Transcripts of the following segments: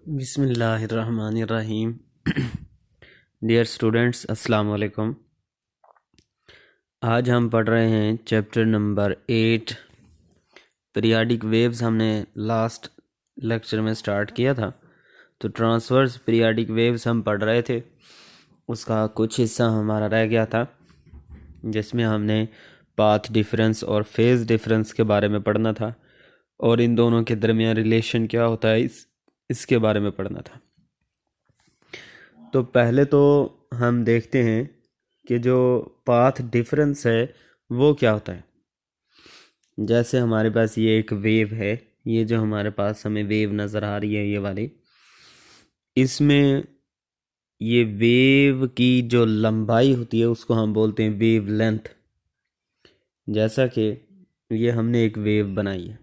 बिस्मिल्लाहिर्रहमानिर्रहीम। Dear students, अस्सलाम वालेकुम। आज हम पढ़ रहे हैं चैप्टर नंबर 8 पीरियाडिक वेव्स। हमने लास्ट लेक्चर में स्टार्ट किया था, तो ट्रांसवर्स पीरियाडिक वेव्स हम पढ़ रहे थे। उसका कुछ हिस्सा हमारा रह गया था जिसमें हमने पाथ डिफरेंस और फेज़ डिफरेंस के बारे में पढ़ना था और इन दोनों के दरमियान रिलेशन क्या होता है इसके बारे में पढ़ना था। तो पहले तो हम देखते हैं कि जो पाथ डिफरेंस है वो क्या होता है। जैसे हमारे पास ये एक वेव है, ये जो हमारे पास हमें वेव नज़र आ रही है ये वाली, इसमें ये वेव की जो लंबाई होती है उसको हम बोलते हैं वेव लेंथ। जैसा कि ये हमने एक वेव बनाई है,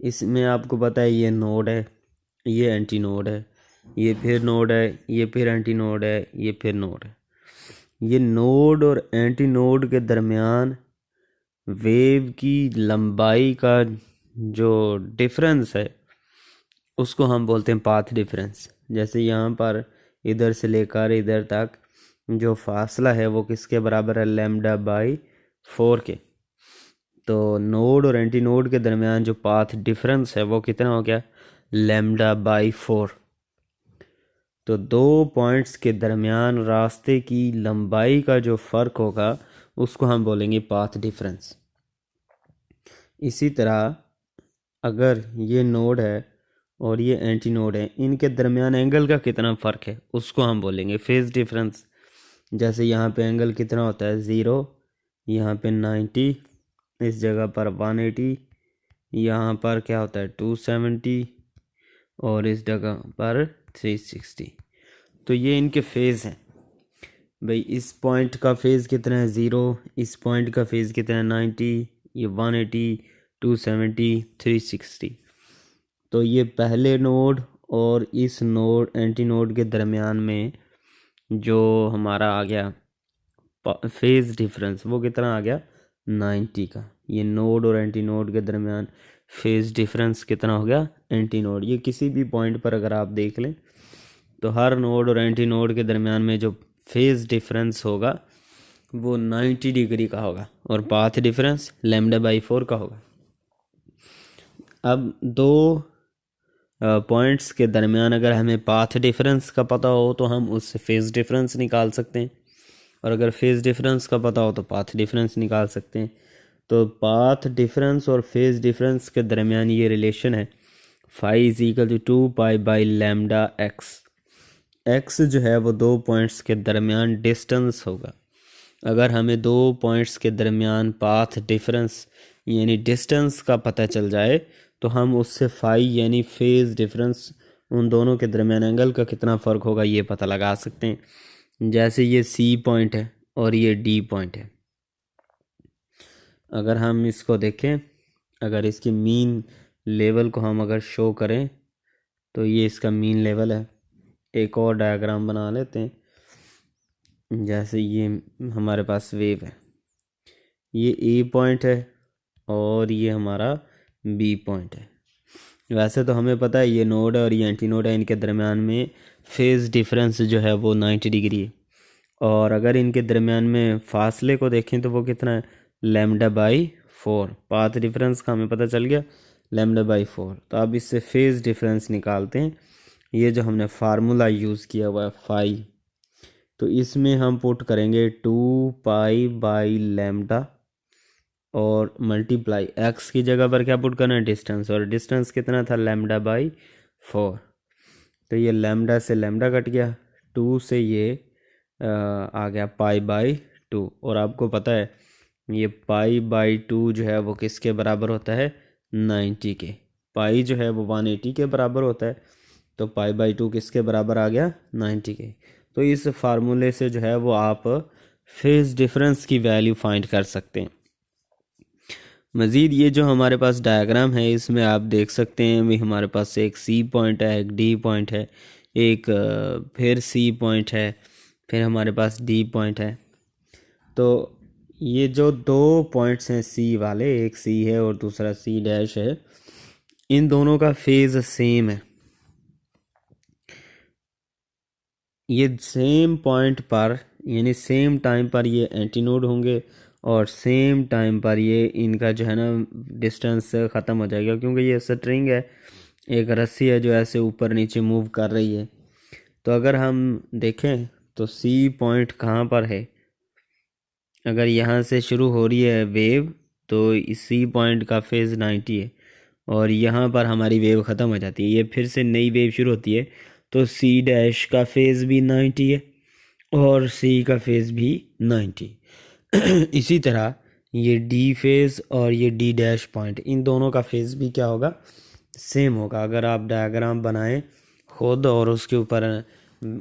इसमें आपको पता है ये नोड है, ये एंटी नोड है, ये फिर नोड है, ये फिर एंटी नोड है, ये फिर नोड है। ये नोड और एंटी नोड के दरमियान वेव की लंबाई का जो डिफरेंस है उसको हम बोलते हैं पाथ डिफरेंस। जैसे यहाँ पर इधर से लेकर इधर तक जो फासला है वो किसके बराबर है, लैम्डा बाई 4 के। तो नोड और एंटी नोड के दरमियान जो पाथ डिफरेंस है वो कितना हो गया, लैम्डा बाई 4। तो दो पॉइंट्स के दरमियान रास्ते की लंबाई का जो फ़र्क होगा उसको हम बोलेंगे पाथ डिफरेंस। इसी तरह अगर ये नोड है और ये एंटी नोड है, इनके दरमियान एंगल का कितना फ़र्क है उसको हम बोलेंगे फेज़ डिफरेंस। जैसे यहाँ पे एंगल कितना होता है 0, यहाँ पे 90, इस जगह पर 180, यहाँ पर क्या होता है 270 और इस जगह पर 360। तो ये इनके फेज़ हैं। भाई इस पॉइंट का फेज़ कितना है 0, इस पॉइंट का फेज़ कितना है 90, ये 180, 270, 360। तो ये पहले नोड और इस नोड एंटी नोड के दरमियान में जो हमारा आ गया फेज़ डिफरेंस वो कितना आ गया 90 का। ये नोड और एंटी नोड के दरमियान फेज़ डिफरेंस कितना हो गया एंटी नोड। ये किसी भी पॉइंट पर अगर आप देख लें तो हर नोड और एंटी नोड के दरमियान में जो फेज़ डिफरेंस होगा वो 90 डिग्री का होगा और पाथ डिफरेंस लैम्डा बाई 4 का होगा। अब दो पॉइंट्स के दरमियान अगर हमें पाथ डिफरेंस का पता हो तो हम उससे फेज़ डिफरेंस निकाल सकते हैं, और अगर फेज़ डिफरेंस का पता हो तो पाथ डिफरेंस निकाल सकते हैं। तो पाथ डिफरेंस और फेज़ डिफरेंस के दरमियान ये रिलेशन है phi is equal to 2 pi by lambda x. X जो है वो दो पॉइंट्स के दरमियान डिस्टेंस होगा। अगर हमें दो पॉइंट्स के दरमियान पाथ डिफरेंस यानी डिस्टेंस का पता चल जाए तो हम उससे फाई यानी फेज़ डिफरेंस, उन दोनों के दरमियान एंगल का कितना फ़र्क होगा ये पता लगा सकते हैं। जैसे ये सी पॉइंट है और ये डी पॉइंट है। अगर हम इसको देखें, अगर इसकी मीन लेवल को हम अगर शो करें तो ये इसका मीन लेवल है। एक और डायग्राम बना लेते हैं। जैसे ये हमारे पास वेव है, ये ए पॉइंट है और ये हमारा बी पॉइंट है। वैसे तो हमें पता है ये नोड है और ये एंटी नोड है, इनके दरमियान में फेज़ डिफरेंस जो है वो 90 डिग्री है। और अगर इनके दरमियान में फासले को देखें तो वो कितना है, लैम्डा बाई 4। पाथ डिफरेंस का हमें पता चल गया लैम्डा बाई 4। तो अब इससे फेज़ डिफरेंस निकालते हैं। ये जो हमने फार्मूला यूज़ किया हुआ है फाई, तो इसमें हम पुट करेंगे 2 पाई बाई लैम्डा और मल्टीप्लाई एक्स की जगह पर क्या पुट करना है, डिस्टेंस, और डिस्टेंस कितना था लैम्डा बाई 4। तो ये लैम्डा से लैम्डा कट गया, 2 से ये आ गया पाई बाई 2। और आपको पता है ये पाई बाई 2 जो है वो किसके बराबर होता है, 90 के। पाई जो है वो 180 के बराबर होता है, तो पाई बाई 2 किसके बराबर आ गया, 90 के। तो इस फार्मूले से जो है वो आप फेज़ डिफरेंस की वैल्यू फाइंड कर सकते हैं। मज़ीद ये जो हमारे पास डायग्राम है इसमें आप देख सकते हैं भी हमारे पास एक सी पॉइंट है, एक डी पॉइंट है, एक फिर सी पॉइंट है, फिर हमारे पास डी पॉइंट है। तो ये जो दो पॉइंट्स हैं सी वाले, एक सी है और दूसरा सी डैश है, इन दोनों का फेज़ सेम है। ये सेम पॉइंट पर यानी सेम टाइम पर ये एंटीनोड होंगे और सेम टाइम पर ये इनका जो है ना डिस्टेंस ख़त्म हो जाएगा, क्योंकि ये स्ट्रिंग है, एक रस्सी है जो ऐसे ऊपर नीचे मूव कर रही है। तो अगर हम देखें तो सी पॉइंट कहाँ पर है, अगर यहाँ से शुरू हो रही है वेव तो इस सी पॉइंट का फेज़ 90 है और यहाँ पर हमारी वेव ख़त्म हो जाती है, ये फिर से नई वेव शुरू होती है। तो सी डैश का फेज़ भी 90 है और सी का फेज़ भी 90। इसी तरह ये डी फेज़ और ये डी डैश पॉइंट, इन दोनों का फेज़ भी क्या होगा, सेम होगा। अगर आप डायग्राम बनाएं खुद और उसके ऊपर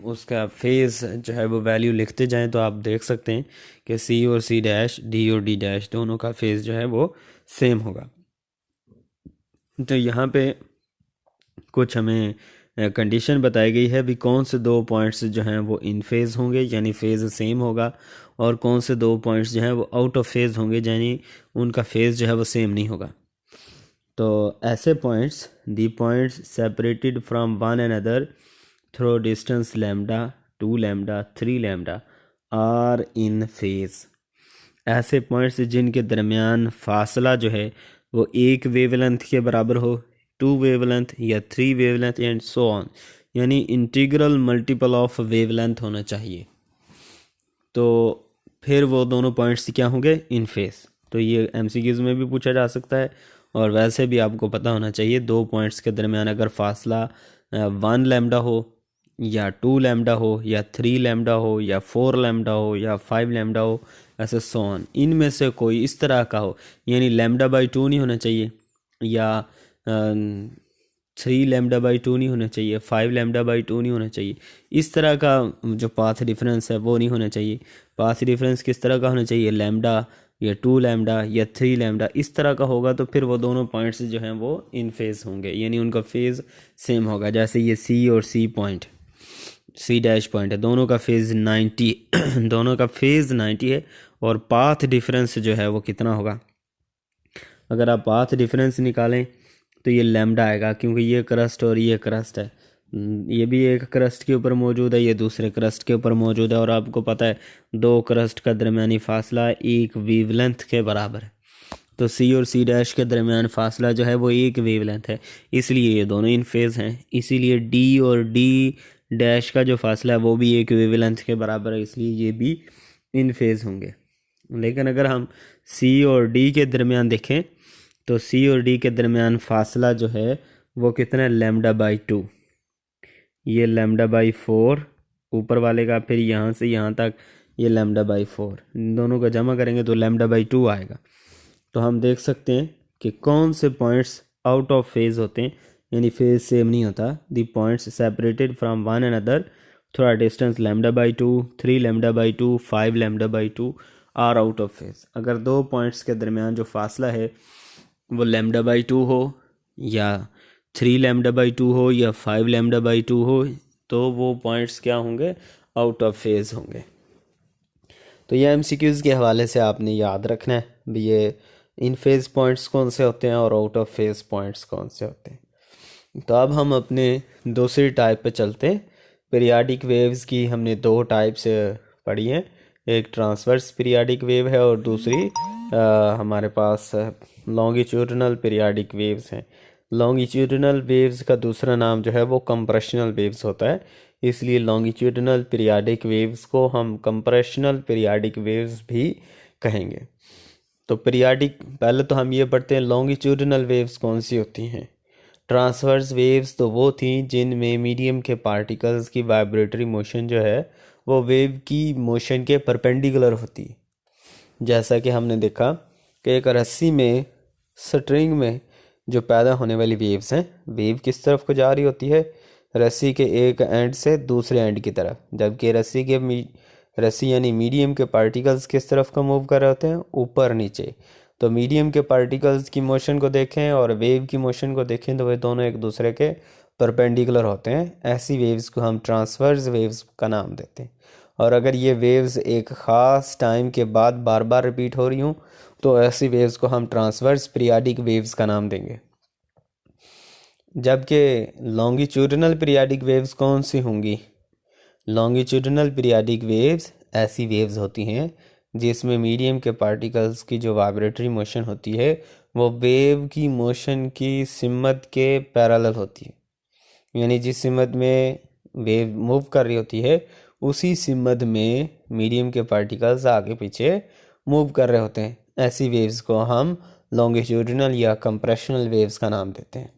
उसका फेज़ जो है वो वैल्यू लिखते जाएं तो आप देख सकते हैं कि सी और सी डैश, डी और डी डैश दोनों का फेज़ जो है वो सेम होगा। तो यहाँ पे कुछ हमें कंडीशन बताई गई है भी कौन से दो पॉइंट्स जो हैं वो इन फेज़ होंगे यानी फेज़ सेम होगा, और कौन से दो पॉइंट्स जो हैं वो आउट ऑफ फेज़ होंगे यानी उनका फेज़ जो है वो सेम नहीं होगा। तो ऐसे points, the points separated from one another through distance lambda, 2 lambda, 3 lambda are in phase. ऐसे पॉइंट्स जिनके दरमियान फासला जो है वो एक वेवलेंथ के बराबर हो, 2 वेवलेंथ या 3 वेवलेंथ एंड सो ऑन, यानी इंटीग्रल मल्टीपल ऑफ वेवलेंथ होना चाहिए। तो फिर वो दोनों पॉइंट्स क्या होंगे, इन फेस। तो ये एमसीक्यूज़ में भी पूछा जा सकता है और वैसे भी आपको पता होना चाहिए, दो पॉइंट्स के दरमियान अगर फासला 1 लैम्डा हो या 2 लैम्डा हो या 3 लैम्डा हो या 4 लैम्डा हो या 5 लैम्डा हो, ऐसे सो ऑन, इनमें से कोई इस तरह का हो, यानी लैम्डा बाई 2 नहीं होना चाहिए या 3 लैम्डा बाई 2 नहीं होना चाहिए, 5 लैम्डा बाई 2 नहीं होना चाहिए, इस तरह का जो पाथ डिफरेंस है वो नहीं होना चाहिए। पाथ डिफरेंस किस तरह का होना चाहिए, लैम्डा या 2 लैम्डा या 3 लैम्डा, इस तरह का होगा तो फिर वो दोनों पॉइंट्स जो हैं वो इन फेज़ होंगे यानी उनका फेज़ सेम होगा। जैसे ये सी और C point, C dash point है, दोनों का फेज़ 90 दोनों का फेज़ 90 है और पाथ डिफरेंस जो है वो कितना होगा, अगर आप पाथ डिफरेंस निकालें तो ये लैम्डा आएगा, क्योंकि ये क्रस्ट और ये क्रस्ट है, ये भी एक क्रस्ट के ऊपर मौजूद है, ये दूसरे क्रस्ट के ऊपर मौजूद है, और आपको पता है दो क्रस्ट का दरमियानी फासला एक वेवलेंथ के बराबर है। तो सी और सी डैश के दरमियान फासला जो है वो एक वेवलेंथ है, इसलिए ये दोनों इन फेज़ हैं। इसीलिए डी और डी डैश का जो फासला है वो भी एक वेवलेंथ के बराबर है, इसलिए ये भी इन फेज़ होंगे। लेकिन अगर हम सी और डी के दरमियान देखें तो सी और डी के दरमियान फासला जो है वो कितना है, लैम्डा बाई 2, ये लैम्डा बाई 4 ऊपर वाले का, फिर यहाँ से यहाँ तक ये लैम्डा बाई 4, इन दोनों का जमा करेंगे तो लैम्डा बाई 2 आएगा। तो हम देख सकते हैं कि कौन से पॉइंट्स आउट ऑफ फेज होते हैं यानी फेज सेम नहीं होता। The points separated from one another थोड़ा distance lambda by 2, 3 lambda by 2, 5 lambda by 2 are out of phase. अगर दो पॉइंट्स के दरमियान जो फासला है वो लैम्डा बाई 2 हो या 3 लैम्डा बाई 2 हो या 5 लैम्डा बाई 2 हो, तो वो पॉइंट्स क्या होंगे, आउट ऑफ फेज होंगे। तो ये एमसीक्यूज़ के हवाले से आपने याद रखना है भी ये इन फेज़ पॉइंट्स कौन से होते हैं और आउट ऑफ फेज़ पॉइंट्स कौन से होते हैं। तो अब हम अपने दूसरी टाइप पे चलते हैं। पीरियाडिक वेव्स की हमने दो टाइप्स पढ़ी हैं, एक ट्रांसवर्स पीरियाडिक वेव है और दूसरी हमारे पास लॉन्गिट्यूडनल पीरियाडिक वेव्स हैं। लॉन्गिट्यूडनल वेव्स का दूसरा नाम जो है वो कंप्रेशनल वेव्स होता है, इसलिए लॉन्गिट्यूडनल पीरियाडिक वेव्स को हम कंप्रेशनल पीरियाडिक वेव्स भी कहेंगे। तो पीरियाडिक, पहले तो हम ये पढ़ते हैं लॉन्गिट्यूडनल वेव्स कौन सी होती हैं। ट्रांसवर्स वेव्स तो वो थी जिनमें मीडियम के पार्टिकल्स की वाइब्रेटरी मोशन जो है वो वेव की मोशन के परपेंडिकुलर होती है। जैसा कि हमने देखा कि एक रस्सी में, स्ट्रिंग में जो पैदा होने वाली वेव्स हैं, वेव किस तरफ को जा रही होती है, रस्सी के एक एंड से दूसरे एंड की तरफ, जबकि रस्सी यानी मीडियम के पार्टिकल्स किस तरफ को मूव कर रहे होते हैं, ऊपर नीचे। तो मीडियम के पार्टिकल्स की मोशन को देखें और वेव की मोशन को देखें तो वे दोनों एक दूसरे के परपेंडिकुलर होते हैं। ऐसी वेव्स को हम ट्रांसवर्स वेव्स का नाम देते हैं। और अगर ये वेव्स एक ख़ास टाइम के बाद बार बार रिपीट हो रही हूँ तो ऐसी वेव्स को हम ट्रांसवर्स पीरियाडिक वेव्स का नाम देंगे। जबकि लॉन्गिट्यूडनल पीरियाडिक वेव्स कौन सी होंगी, लॉन्गिट्यूडिनल पीरियाडिक वेव्स ऐसी वेव्स होती हैं जिसमें मीडियम के पार्टिकल्स की जो वाइब्रेटरी मोशन होती है वो वेव की मोशन की सिमत के पैरेलल होती है। यानी जिस सिमत में वेव मूव कर रही होती है उसी सिमत में मीडियम के पार्टिकल्स आगे पीछे मूव कर रहे होते हैं। ऐसी वेव्स को हम लॉन्गिट्यूडिनल या कंप्रेशनल वेव्स का नाम देते हैं।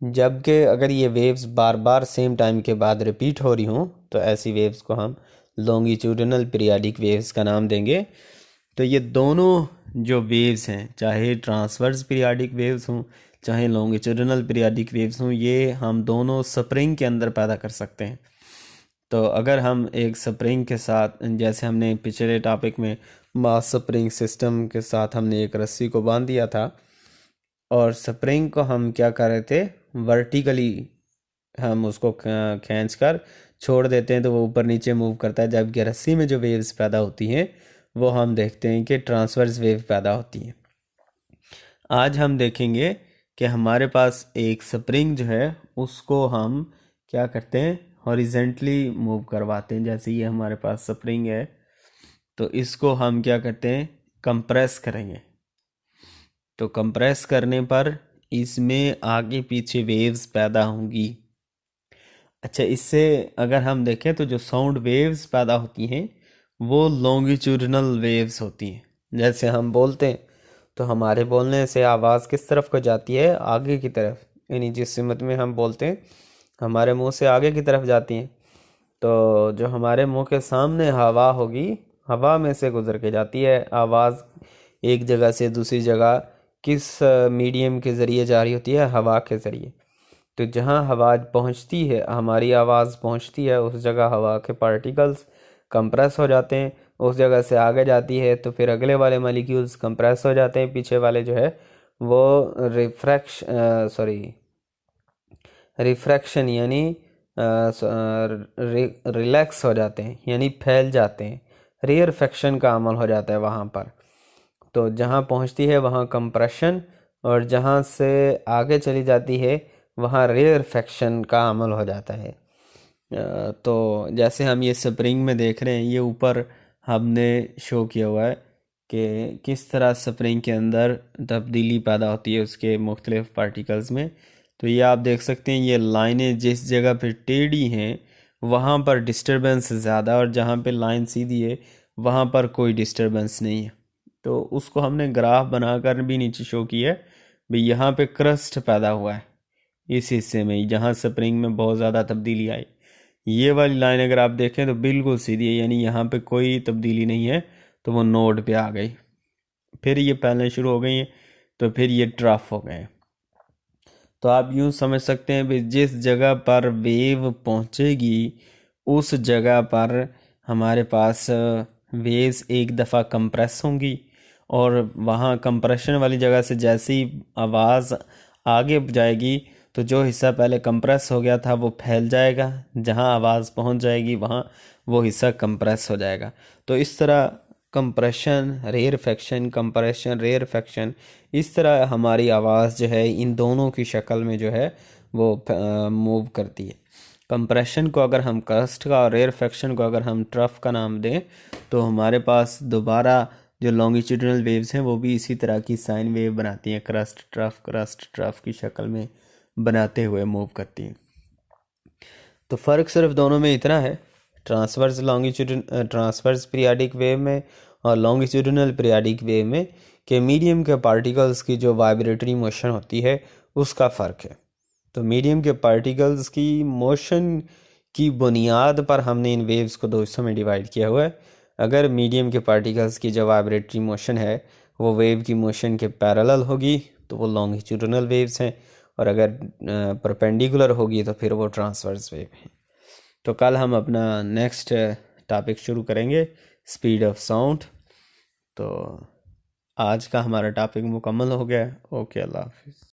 जबकि अगर ये वेव्स बार बार सेम टाइम के बाद रिपीट हो रही हों तो ऐसी वेव्स को हम लॉन्गिट्यूडिनल पीरियाडिक वेव्स का नाम देंगे। तो ये दोनों जो वेव्स हैं, चाहे ट्रांसवर्स पीरियाडिक वेव्स हों चाहे लॉन्गिट्यूडिनल पीरियाडिक वेव्स हों, ये हम दोनों स्प्रिंग के अंदर पैदा कर सकते हैं। तो अगर हम एक स्प्रिंग के साथ, जैसे हमने पिछले टॉपिक में मास स्प्रिंग सिस्टम के साथ हमने एक रस्सी को बांध दिया था और स्प्रिंग को हम क्या कर रहे थे, वर्टिकली हम उसको खींच कर छोड़ देते हैं तो वो ऊपर नीचे मूव करता है। जबकि रस्सी में जो वेव्स पैदा होती हैं वो हम देखते हैं कि ट्रांसवर्स वेव पैदा होती हैं। आज हम देखेंगे कि हमारे पास एक स्प्रिंग जो है उसको हम क्या करते हैं, हॉरिजेंटली मूव करवाते हैं। जैसे ये हमारे पास स्प्रिंग है तो इसको हम क्या करते हैं, कंप्रेस करेंगे। तो कंप्रेस करने पर इसमें आगे पीछे वेव्स पैदा होंगी। अच्छा, इससे अगर हम देखें तो जो साउंड वेव्स पैदा होती हैं वो लॉन्गिट्यूडिनल वेव्स होती हैं। जैसे हम बोलते हैं तो हमारे बोलने से आवाज़ किस तरफ को जाती है, आगे की तरफ। यानी जिस सिमत में हम बोलते हैं हमारे मुंह से आगे की तरफ जाती हैं। तो जो हमारे मुंह के सामने हवा होगी, हवा में से गुजर के जाती है। आवाज़ एक जगह से दूसरी जगह किस मीडियम के ज़रिए जा रही होती है, हवा के ज़रिए। तो जहाँ हवा पहुँचती है, हमारी आवाज़ पहुँचती है, उस जगह हवा के पार्टिकल्स कंप्रेस हो जाते हैं। उस जगह से आगे जाती है तो फिर अगले वाले मॉलिक्यूल्स कंप्रेस हो जाते हैं, पीछे वाले जो है वो रिफ्रैक्शन यानी रिलैक्स हो जाते हैं, यानी फैल जाते हैं। रेयरफेक्शन का अमल हो जाता है वहाँ पर। तो जहाँ पहुँचती है वहाँ कंप्रेशन और जहाँ से आगे चली जाती है वहाँ रेयरफेक्शन का अमल हो जाता है। तो जैसे हम ये स्प्रिंग में देख रहे हैं, ये ऊपर हमने शो किया हुआ है कि किस तरह स्प्रिंग के अंदर तब्दीली पैदा होती है उसके मुख्तलिफ पार्टिकल्स में। तो ये आप देख सकते हैं, ये लाइनें जिस जगह पे टेढ़ी हैं वहाँ पर डिस्टरबेंस ज़्यादा और जहाँ पे लाइन सीधी है वहाँ पर कोई डिस्टरबेंस नहीं है। तो उसको हमने ग्राफ बनाकर भी नीचे शो किया है भाई, यहाँ पे क्रस्ट पैदा हुआ है इस हिस्से में जहाँ स्प्रिंग में बहुत ज़्यादा तब्दीली आई। ये वाली लाइन अगर आप देखें तो बिल्कुल सीधी है, यानी यहाँ पे कोई तब्दीली नहीं है, तो वो नोड पे आ गई। फिर ये फैलने शुरू हो गई है तो फिर ये ट्रफ हो गए। तो आप यूँ समझ सकते हैं भी जिस जगह पर वेव पहुँचेगी उस जगह पर हमारे पास वेव्स एक दफ़ा कंप्रेस होंगी और वहाँ कंप्रेशन वाली जगह से जैसे ही आवाज़ आगे जाएगी तो जो हिस्सा पहले कंप्रेस हो गया था वो फैल जाएगा, जहाँ आवाज़ पहुँच जाएगी वहाँ वो हिस्सा कंप्रेस हो जाएगा। तो इस तरह कंप्रेशन रेयरफेक्शन, कंप्रेशन रेयरफेक्शन, इस तरह हमारी आवाज़ जो है इन दोनों की शक्ल में जो है वो मूव करती है। कंप्रेशन को अगर हम क्रस्ट का और रेयरफेक्शन को अगर हम ट्रफ का नाम दें तो हमारे पास दोबारा जो लॉन्गिट्यूडिनल वेव्स हैं वो भी इसी तरह की साइन वेव बनाती हैं, क्रस्ट ट्रफ की शक्ल में बनाते हुए मूव करती हैं। तो फ़र्क सिर्फ दोनों में इतना है, ट्रांसवर्स पीरियाडिक वेव में और लॉन्गिट्यूडिनल पीरियाडिक वेव में, कि मीडियम के पार्टिकल्स की जो वाइब्रेटरी मोशन होती है उसका फ़र्क है। तो मीडियम के पार्टिकल्स की मोशन की बुनियाद पर हमने इन वेव्स को दो हिस्सों में डिवाइड किया हुआ है। अगर मीडियम के पार्टिकल्स की जो वाइब्रेटरी मोशन है वो वेव की मोशन के पैरेलल होगी तो वो लॉन्गिट्यूडिनल वेव्स हैं, और अगर परपेंडिकुलर होगी तो फिर वो ट्रांसवर्स वेव है। तो कल हम अपना नेक्स्ट टॉपिक शुरू करेंगे, स्पीड ऑफ साउंड। तो आज का हमारा टॉपिक मुकम्मल हो गया। ओके, अल्लाह हाफिज़।